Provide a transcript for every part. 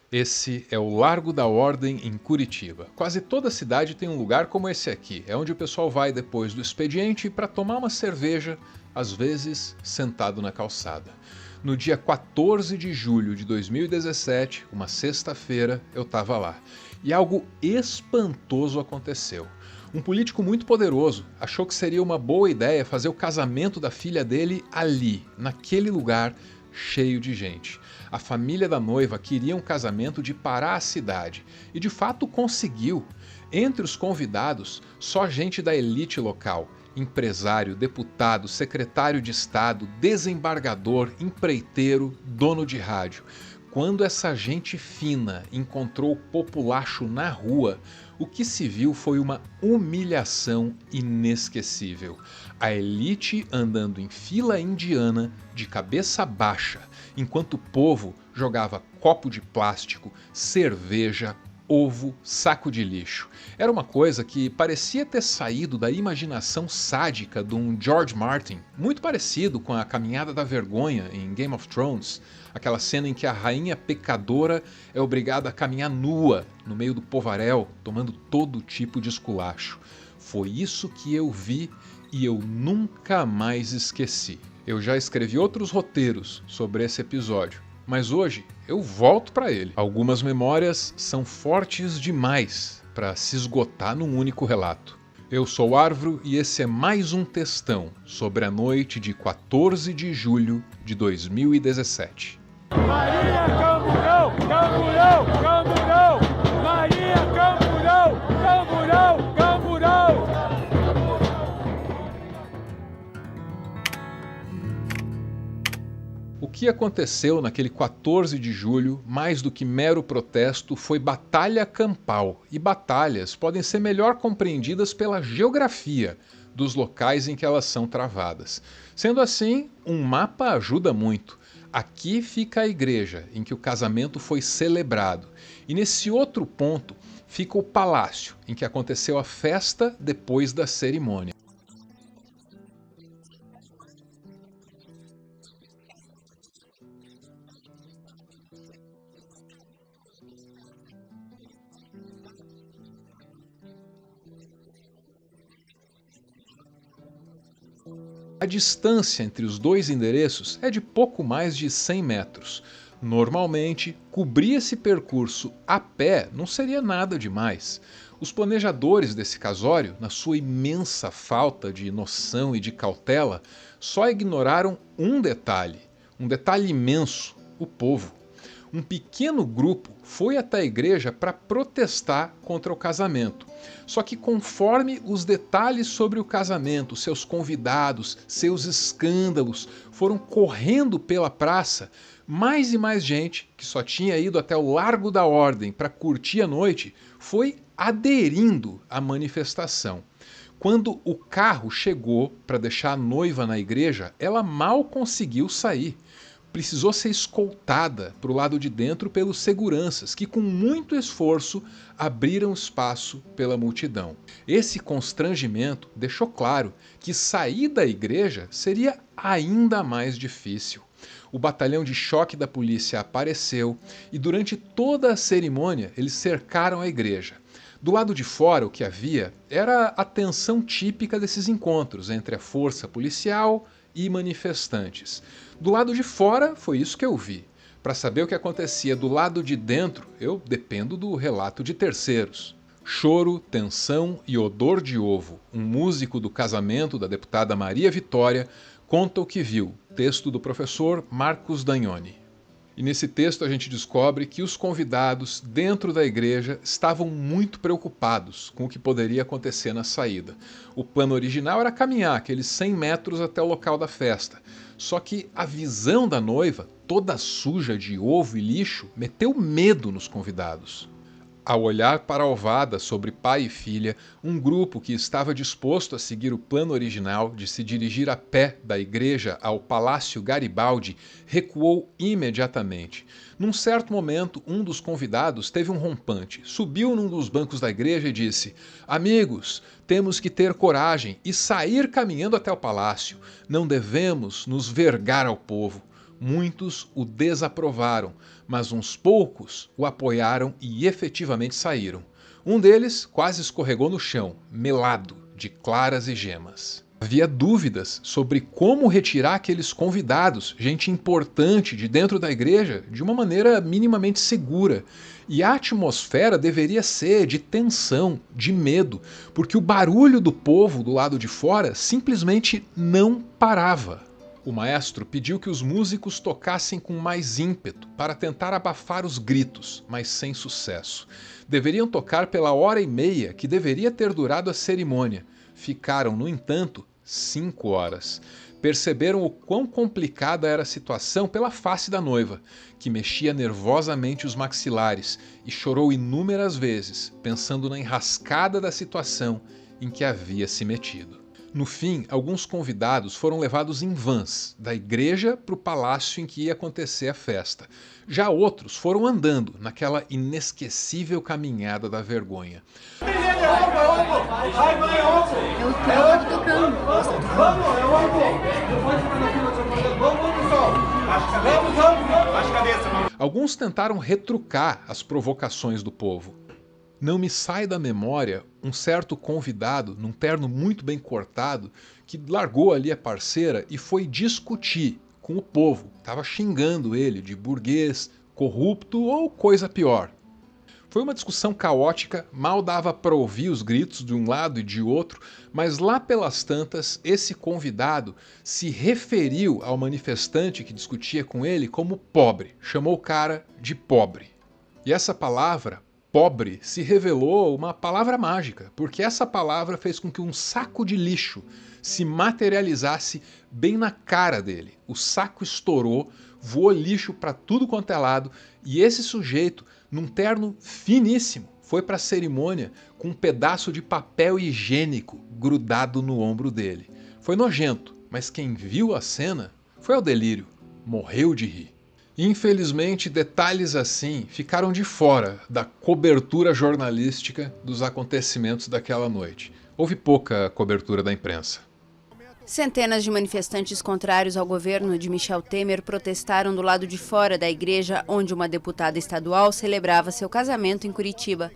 Esse é o Largo da Ordem, em Curitiba. Quase toda cidade tem um lugar como esse aqui. É onde o pessoal vai depois do expediente para tomar uma cerveja, às vezes sentado na calçada. No dia 14 de julho de 2017, uma sexta-feira, eu estava lá. E algo espantoso aconteceu. Um político muito poderoso achou que seria uma boa ideia fazer o casamento da filha dele ali, naquele lugar cheio de gente. A família da noiva queria um casamento de parar a cidade e de fato conseguiu. Entre os convidados, só gente da elite local: empresário, deputado, secretário de Estado, desembargador, empreiteiro, dono de rádio. Quando essa gente fina encontrou o populacho na rua, o que se viu foi uma humilhação inesquecível. A elite andando em fila indiana, de cabeça baixa, enquanto o povo jogava copo de plástico, cerveja, ovo, saco de lixo. Era uma coisa que parecia ter saído da imaginação sádica de um George Martin, muito parecido com a Caminhada da Vergonha em Game of Thrones, aquela cena em que a rainha pecadora é obrigada a caminhar nua no meio do povaréu, tomando todo tipo de esculacho. Foi isso que eu vi e eu nunca mais esqueci. Eu já escrevi outros roteiros sobre esse episódio, mas hoje eu volto para ele. Algumas memórias são fortes demais para se esgotar num único relato. Eu sou o Arvro e esse é mais um textão sobre a noite de 14 de julho de 2017. Maria Camburão, Camburão, Camburão! Maria Camburão, Camburão, Camburão! O que aconteceu naquele 14 de julho, mais do que mero protesto, foi batalha campal. E batalhas podem ser melhor compreendidas pela geografia dos locais em que elas são travadas. Sendo assim, um mapa ajuda muito. Aqui fica a igreja em que o casamento foi celebrado. E nesse outro ponto fica o palácio em que aconteceu a festa depois da cerimônia. A distância entre os dois endereços é de pouco mais de 100 metros. Normalmente, cobrir esse percurso a pé não seria nada demais. Os planejadores desse casório, na sua imensa falta de noção e de cautela, só ignoraram um detalhe imenso: o povo. Um pequeno grupo foi até a igreja para protestar contra o casamento. Só que conforme os detalhes sobre o casamento, seus convidados, seus escândalos foram correndo pela praça, mais e mais gente, que só tinha ido até o Largo da Ordem para curtir a noite, foi aderindo à manifestação. Quando o carro chegou para deixar a noiva na igreja, ela mal conseguiu sair. Precisou ser escoltada para o lado de dentro pelos seguranças, que com muito esforço abriram espaço pela multidão. Esse constrangimento deixou claro que sair da igreja seria ainda mais difícil. O batalhão de choque da polícia apareceu e durante toda a cerimônia eles cercaram a igreja. Do lado de fora, o que havia era a tensão típica desses encontros entre a força policial e manifestantes. Do lado de fora, foi isso que eu vi. Para saber o que acontecia do lado de dentro, eu dependo do relato de terceiros. Choro, tensão e odor de ovo. Um músico do casamento da deputada Maria Vitória conta o que viu. Texto do professor Marcos Dagnoni. E nesse texto a gente descobre que os convidados dentro da igreja estavam muito preocupados com o que poderia acontecer na saída. O plano original era caminhar aqueles 100 metros até o local da festa. Só que a visão da noiva, toda suja de ovo e lixo, meteu medo nos convidados. Ao olhar para a ovada sobre pai e filha, um grupo que estava disposto a seguir o plano original de se dirigir a pé da igreja ao Palácio Garibaldi recuou imediatamente. Num certo momento, um dos convidados teve um rompante, subiu num dos bancos da igreja e disse: "Amigos, temos que ter coragem e sair caminhando até o palácio. Não devemos nos vergar ao povo." Muitos o desaprovaram, mas uns poucos o apoiaram e efetivamente saíram. Um deles quase escorregou no chão, melado de claras e gemas. Havia dúvidas sobre como retirar aqueles convidados, gente importante de dentro da igreja, de uma maneira minimamente segura. E a atmosfera deveria ser de tensão, de medo, porque o barulho do povo do lado de fora simplesmente não parava. O maestro pediu que os músicos tocassem com mais ímpeto para tentar abafar os gritos, mas sem sucesso. Deveriam tocar pela 1h30 que deveria ter durado a cerimônia. Ficaram, no entanto, 5 horas. Perceberam o quão complicada era a situação pela face da noiva, que mexia nervosamente os maxilares e chorou inúmeras vezes, pensando na enrascada da situação em que havia se metido. No fim, alguns convidados foram levados em vans, da igreja para o palácio em que ia acontecer a festa. Já outros foram andando naquela inesquecível caminhada da vergonha. Alguns tentaram retrucar as provocações do povo. Não me sai da memória um certo convidado, num terno muito bem cortado, que largou ali a parceira e foi discutir com o povo. Estava xingando ele de burguês, corrupto ou coisa pior. Foi uma discussão caótica, mal dava para ouvir os gritos de um lado e de outro, mas lá pelas tantas, esse convidado se referiu ao manifestante que discutia com ele como pobre, chamou o cara de pobre. E essa palavra, pobre, se revelou uma palavra mágica, porque essa palavra fez com que um saco de lixo se materializasse bem na cara dele. O saco estourou, voou lixo para tudo quanto é lado, e esse sujeito, num terno finíssimo, foi para a cerimônia com um pedaço de papel higiênico grudado no ombro dele. Foi nojento, mas quem viu a cena foi ao delírio, morreu de rir. Infelizmente, detalhes assim ficaram de fora da cobertura jornalística dos acontecimentos daquela noite. Houve pouca cobertura da imprensa. Centenas de manifestantes contrários ao governo de Michel Temer protestaram do lado de fora da igreja onde uma deputada estadual celebrava seu casamento em Curitiba.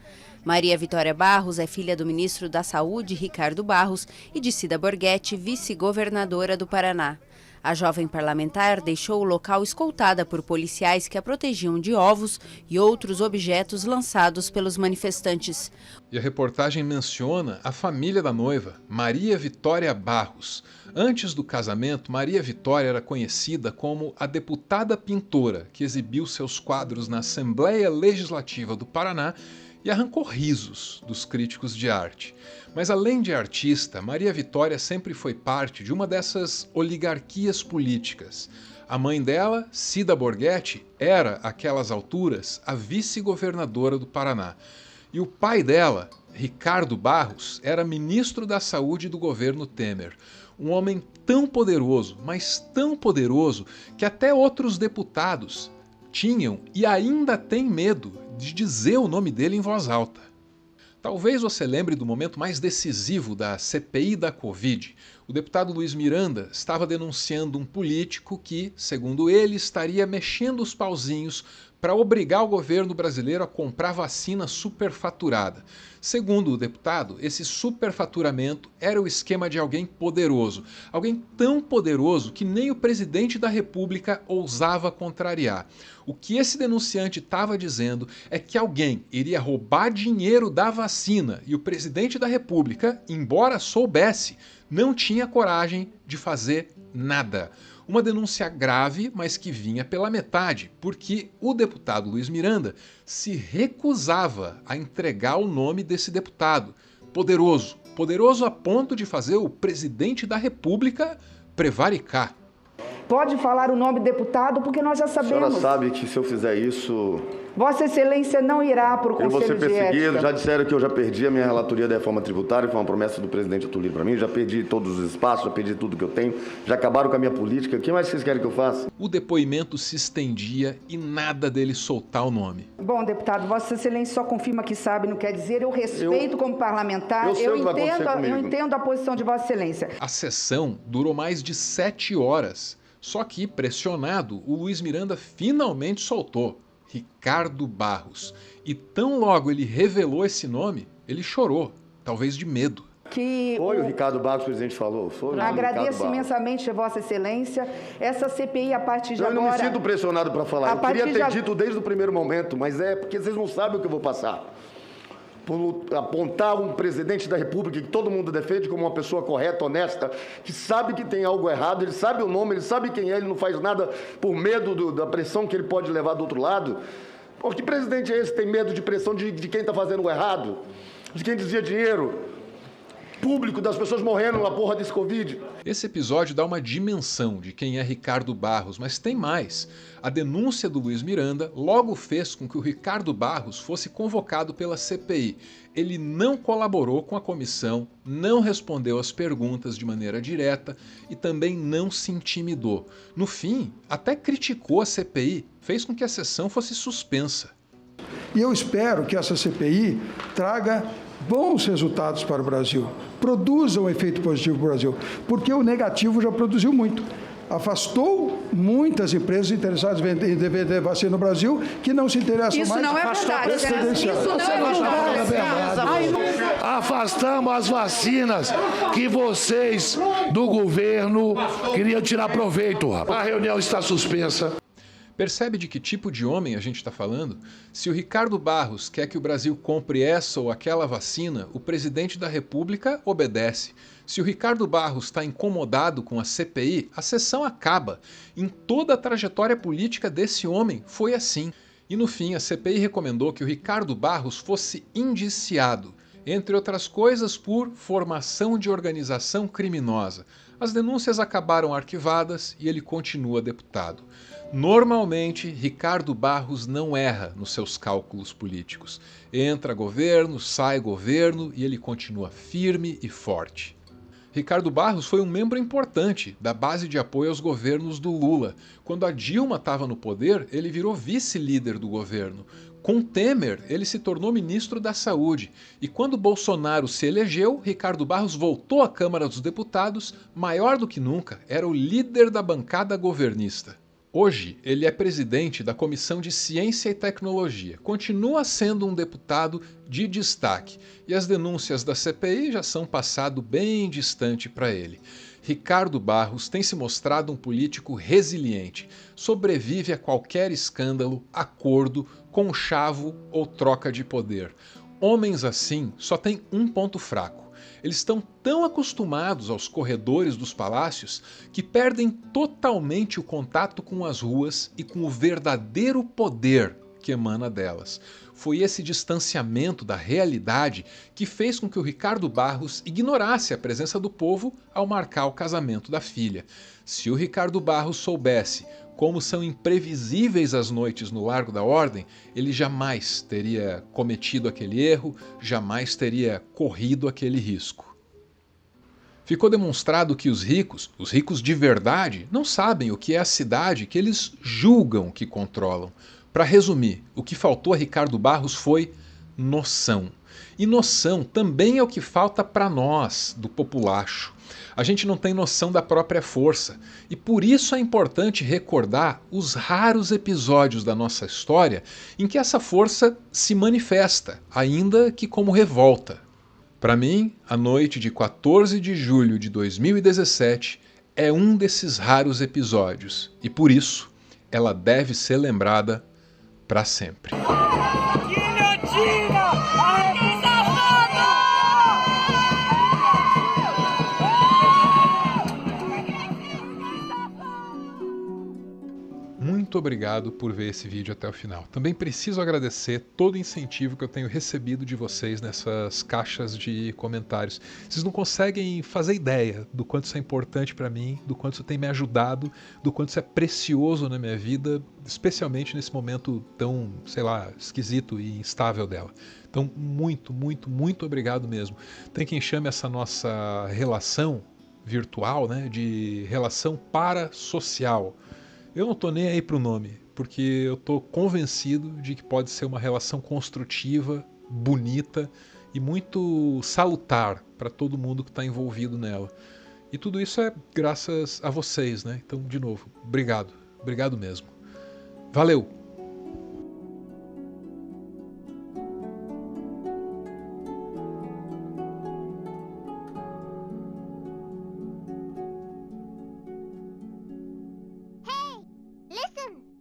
Maria Vitória Barros é filha do ministro da Saúde, Ricardo Barros, e de Cida Borghetti, vice-governadora do Paraná. A jovem parlamentar deixou o local escoltada por policiais que a protegiam de ovos e outros objetos lançados pelos manifestantes. E a reportagem menciona a família da noiva, Maria Vitória Barros. Antes do casamento, Maria Vitória era conhecida como a deputada pintora que exibiu seus quadros na Assembleia Legislativa do Paraná e arrancou risos dos críticos de arte. Mas além de artista, Maria Vitória sempre foi parte de uma dessas oligarquias políticas. A mãe dela, Cida Borghetti, era, àquelas alturas, a vice-governadora do Paraná. E o pai dela, Ricardo Barros, era ministro da Saúde do governo Temer. Um homem tão poderoso, mas tão poderoso, que até outros deputados tinham e ainda têm medo de dizer o nome dele em voz alta. Talvez você lembre do momento mais decisivo da CPI da Covid. O deputado Luiz Miranda estava denunciando um político que, segundo ele, estaria mexendo os pauzinhos para obrigar o governo brasileiro a comprar vacina superfaturada. Segundo o deputado, esse superfaturamento era o esquema de alguém poderoso. Alguém tão poderoso que nem o presidente da República ousava contrariar. O que esse denunciante estava dizendo é que alguém iria roubar dinheiro da vacina e o presidente da República, embora soubesse, não tinha coragem de fazer nada. Uma denúncia grave, mas que vinha pela metade, porque o deputado Luiz Miranda se recusava a entregar o nome desse deputado. Poderoso, poderoso a ponto de fazer o presidente da República prevaricar. Pode falar o nome do deputado, porque nós já sabemos. A senhora sabe que se eu fizer isso... Vossa Excelência não irá para o Conselho de Ética. Eu vou ser perseguido, já disseram que eu já perdi a minha relatoria da reforma tributária, foi uma promessa do presidente Atulino para mim, já perdi todos os espaços, já perdi tudo que eu tenho, já acabaram com a minha política, o que mais vocês querem que eu faça? O depoimento se estendia e nada dele soltar o nome. Bom, deputado, Vossa Excelência só confirma que sabe, não quer dizer, eu respeito como parlamentar, eu entendo a posição de Vossa Excelência. A sessão durou mais de 7 horas. Só que, pressionado, o Luiz Miranda finalmente soltou Ricardo Barros. E tão logo ele revelou esse nome, ele chorou, talvez de medo. Foi o Ricardo Barros que o presidente falou? Foi o Agradeço imensamente a Vossa Excelência. Essa CPI, a partir de agora... Eu não me sinto pressionado para falar. Eu queria ter dito desde o primeiro momento, mas é porque vocês não sabem o que eu vou passar. Por apontar um presidente da República que todo mundo defende como uma pessoa correta, honesta, que sabe que tem algo errado, ele sabe o nome, ele sabe quem é, ele não faz nada por medo da pressão que ele pode levar do outro lado. Pô, que presidente é esse que tem medo de pressão de quem está fazendo o errado? De quem desvia dinheiro público, das pessoas morrendo na porra desse Covid? Esse episódio dá uma dimensão de quem é Ricardo Barros, mas tem mais. A denúncia do Luiz Miranda logo fez com que o Ricardo Barros fosse convocado pela CPI. Ele não colaborou com a comissão, não respondeu às perguntas de maneira direta e também não se intimidou. No fim, até criticou a CPI, fez com que a sessão fosse suspensa. E eu espero que essa CPI traga bons resultados para o Brasil, produza um efeito positivo para o Brasil, porque o negativo já produziu muito. Afastou muitas empresas interessadas em vender vacina no Brasil que não se interessam Isso mais. Não é verdade. Isso não é verdade. Afastamos as vacinas que vocês do governo queriam tirar proveito, rapaz. A reunião está suspensa. Percebe de que tipo de homem a gente está falando? Se o Ricardo Barros quer que o Brasil compre essa ou aquela vacina, o presidente da República obedece. Se o Ricardo Barros está incomodado com a CPI, a sessão acaba. Em toda a trajetória política desse homem foi assim. E no fim, a CPI recomendou que o Ricardo Barros fosse indiciado, entre outras coisas por formação de organização criminosa. As denúncias acabaram arquivadas e ele continua deputado. Normalmente, Ricardo Barros não erra nos seus cálculos políticos. Entra governo, sai governo e ele continua firme e forte. Ricardo Barros foi um membro importante da base de apoio aos governos do Lula. Quando a Dilma estava no poder, ele virou vice-líder do governo. Com Temer, ele se tornou ministro da Saúde. E quando Bolsonaro se elegeu, Ricardo Barros voltou à Câmara dos Deputados, maior do que nunca, era o líder da bancada governista. Hoje, ele é presidente da Comissão de Ciência e Tecnologia. Continua sendo um deputado de destaque. E as denúncias da CPI já são passado bem distante para ele. Ricardo Barros tem se mostrado um político resiliente. Sobrevive a qualquer escândalo, acordo, conchavo ou troca de poder. Homens assim só têm um ponto fraco. Eles estão tão acostumados aos corredores dos palácios que perdem totalmente o contato com as ruas e com o verdadeiro poder que emana delas. Foi esse distanciamento da realidade que fez com que o Ricardo Barros ignorasse a presença do povo ao marcar o casamento da filha. Se o Ricardo Barros soubesse como são imprevisíveis as noites no Largo da Ordem, ele jamais teria cometido aquele erro, jamais teria corrido aquele risco. Ficou demonstrado que os ricos de verdade, não sabem o que é a cidade que eles julgam que controlam. Para resumir, o que faltou a Ricardo Barros foi noção. E noção também é o que falta para nós, do populacho. A gente não tem noção da própria força, e por isso é importante recordar os raros episódios da nossa história em que essa força se manifesta, ainda que como revolta. Para mim, a noite de 14 de julho de 2017 é um desses raros episódios, e por isso ela deve ser lembrada para sempre. Muito obrigado por ver esse vídeo até o final. Também preciso agradecer todo o incentivo que eu tenho recebido de vocês nessas caixas de comentários. Vocês não conseguem fazer ideia do quanto isso é importante para mim, do quanto isso tem me ajudado, do quanto isso é precioso na minha vida, especialmente nesse momento tão, sei lá, esquisito e instável dela. Então, muito, muito, muito obrigado mesmo. Tem quem chame essa nossa relação virtual, né, de relação parasocial. Eu não estou nem aí para o nome, porque eu estou convencido de que pode ser uma relação construtiva, bonita e muito salutar para todo mundo que está envolvido nela. E tudo isso é graças a vocês, né? Então, de novo, obrigado. Obrigado mesmo. Valeu!